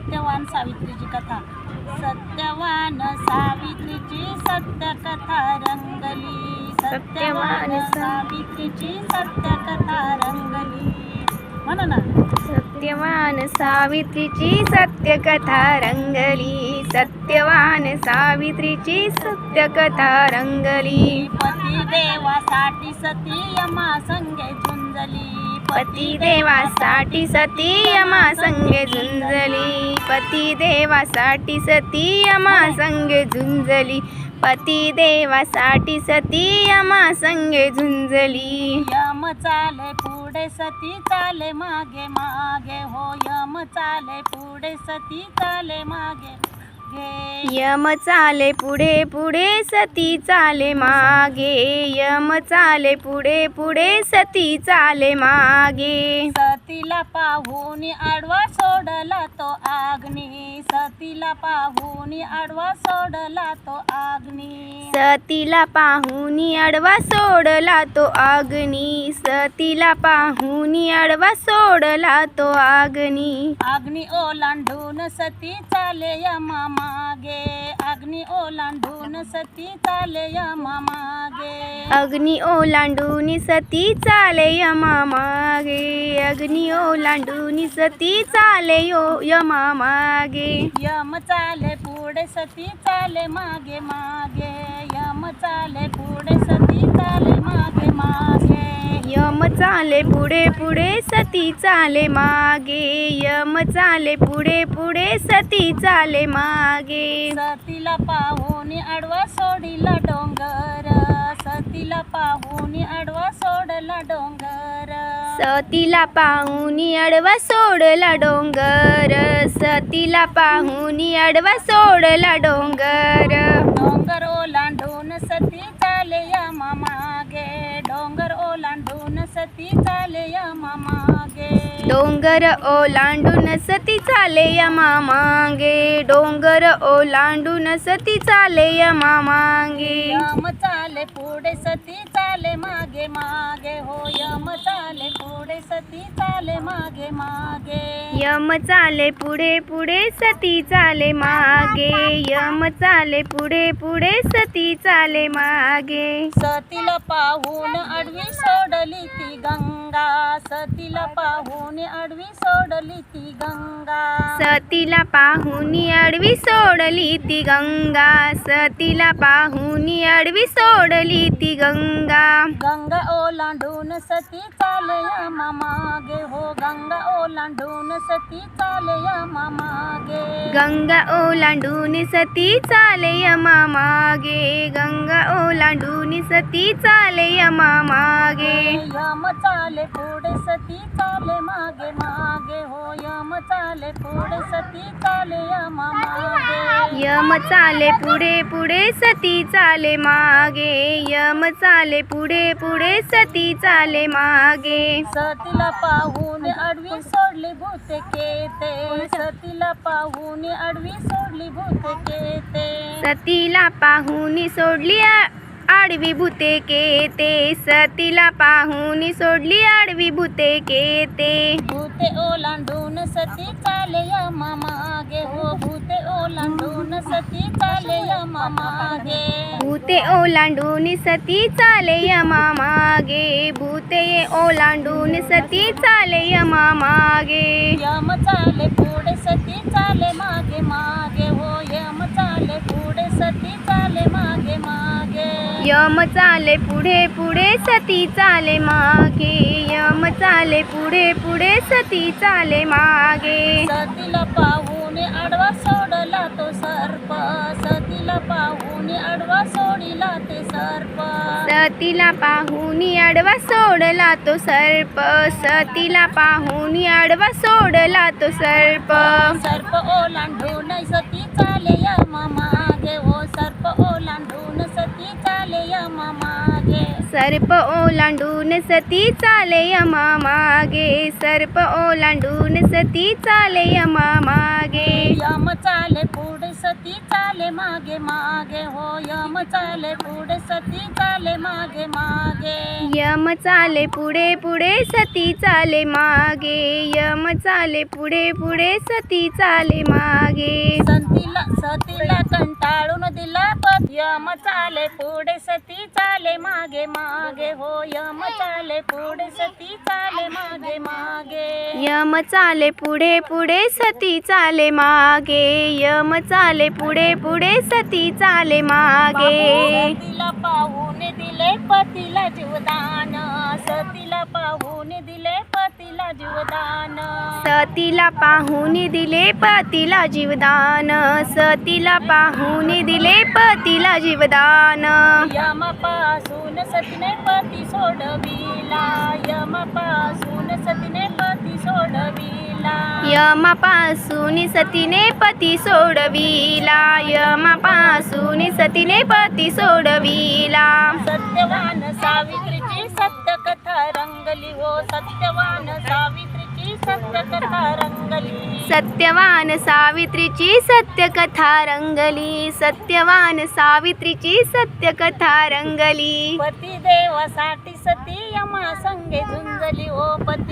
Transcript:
सत्यवान सावित्रीची कथा. सत्यवान सावित्रीची सत्यकथा रंगली. सत्यवान सावित्रीची सत्यकथा रंगली. म्हणा ना. सत्यवान सावित्रीची सत्यकथा रंगली. सत्यवान सावित्रीची सत्यकथा रंगली. पती देवासाठी सती यमा संगे झुंजली. पती देवासाठी सती यमा संगे झुंजली. पती देवासाठी सती यमा संगे झुंजली. पती देवासाठी सती यमा संगे झुंजली. यम चाले पुढे सती चाले मागे मागे हो. यम चाले पुढे सती चाले मागे मागे. यम चाले पुढे पुढे सती चाले मागे. यम चाले पुढे पुढे सती चाले मागे. सतीला पाहून आडवा सोडला तो अग्नी. सतीला पाहून आडवा सोडला तो अग्नी. सतीला पाहून आडवा सोडला तो अग्नी. सतीला पाहून आडवा सोडला तो अग्नी. अग्नी ओलांडून सती चाले यमा मागे. अग्नी ओलांडून सती चाले यमा मागे. अग्नी ओलांडून सती चाले यमा मागे. अग्नी ओलांडून सती चाले यमा मागे. यम चाले पुढे सती चाले मागे मागे. यम चाले पुढे सती चाले मागे मागे. यम चाले पुढे पुढे सती चाले मागे. यम चाले पुढे पुढे सती चाले मागे. सतीला पाहून आडवा सोडिला डोंगर. सतीला पाहून आडवा सोडला डोंगर. सतीला पाहून आडवा सोडला डोंगर. सतीला पाहून आडवा सोडला डोंगर. डोंगर ओलांडून सती चाले यमा मागे. डोंगर ओलांडून सती चाले यमा मागे. डोंगर ओलांडून सती चाले यमा मागे. डोंगर ओलांडून सती चाले यमा मागे. यम चाले पुढे सती चाले मागे मागे हो. यम चाले पुढे सती चाले मागे मागे. यम चाले पुढे पुढे सती चाले मागे. यम चाले पुढे पुढे सती चाले मागे. सतीला पाहून आडवी सोडली ती गंगा. सतीला पाहून आडवी सोडली ती गंगा. सतीला पाहून आडवी सोडली ती गंगा. सतीला पाहून आडवी सोडली ती गंगा. गंगा ओलांडून सती चाले यमा मागे हो. गंगा ओलांडून सती चाले यमा मागे. गंगा ओलांडून सती चाले यमा मागे. गंगा ओलांडून सती चाले यमा मागे. यम चाले पुढे सती चाले मागे मागे हो. यम चाले पुढे सती चाले यमा मागे. यम चाले पुढे पुढे सती चाले मागे. यम चाले पुढे पुढे सती चाले मागे. सतीला पाहून आडवी सोडली भूतके ते. सतीला पाहून आडवी सोडली भूतके ते. सतीला पाहून सोडली आडवी भूते केते. सतीला पाहून सोडली आडवी भूते केते. भूते ओलांडून सती चाले यमा मागे हो. भूते ओलांडून सती चाले यमा मागे. भूते ओलांडून सती चाले यमा मागे. भूते ओलांडून सती चाले यमा मागे. यम चाले पुढे सती चाले मागे मागे हो. यम चाले पुढे सती चाले मागे मागे. यम चाले पुढे पुढे सती चाले मागे. यम चाले पुढे पुढे सती चाले मागे. सतीला पाहून आडवा सोडला तो सर्प. सतीला पाहून आडवा सोडिला ते सर्प. सतीला पाहून आडवा सोडला तो सर्प. सतीला पाहून आडवा सोडला तो सर्प. सर्प ओलांडून सती चाले यमा मागे हो. सर्प ओलांडून सती चाले यमा मागे. मागे सर्प ओलांडून सती चाले यमा मागे सर्प ओलांडून सती चाले यमा मागे यम चाले पुढे सती चाले मागे मागे हो यम चाले पुढे सती चाले मागे मागे यम चाले पुढे पुढे सती चाले मागे यम चाले पुढे पुढे सती चाले मागे सतीला कंटाळून दिला पती यम चाले पुढे सती चाले मागे मागे हो यम चाले पुढे सती चाले मागे मागे यम चाले पुढे पुढे सती चाले मागे यम चाले पुढे पुढे सती चाले मागे सतीला पाहून दिले पतीला जीवदान सतीला पाहून दिले पतीला जीवदान सतीला पाहून दिले पतीला जीवदान सतीला पाहून दिले पतीला जीवदान यमापासून सतीने पती सोडविला यमापासून सतीने पती सोडविला यमापासून सतीने पती सोडविला यमापासून सतीने पती सोडविला सत्यवान सावित्रीची सत्य कथा रंगली हो सत्यवान सावित्रीची सत्य कथा रंगली सत्यवान सावित्रीची सत्य कथा रंगली सत्यवान सावित्रीची सत्य कथा रंगली पती देवासाठी सती यमा संगे झुंजली हो पती